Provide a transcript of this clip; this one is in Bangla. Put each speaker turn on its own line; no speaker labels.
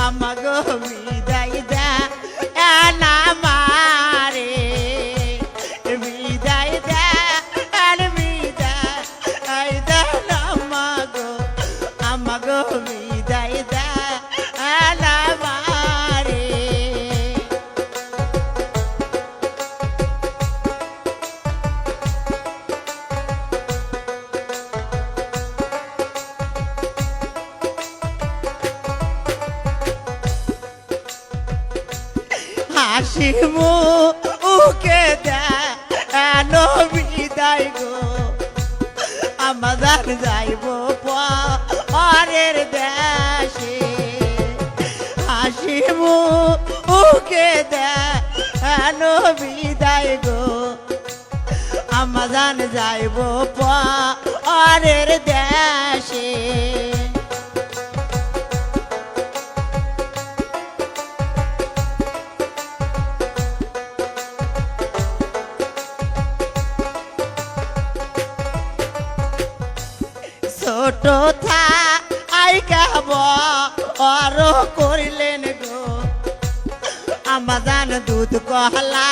আমাগো বিদায় দা না মারে বিদায় দা আর বিদায় দা না মাগো আমাগো বিদায় দা না মারে হাসি মুখে দেন বিদায় গো আমাদের যাইব পরের দেশে হাসি মুখে দেন বিদায় গো আমাদের যাইব পরের দেশে ছোট থাইকাব আর করিলেন গো আমাদান দুধ কহলা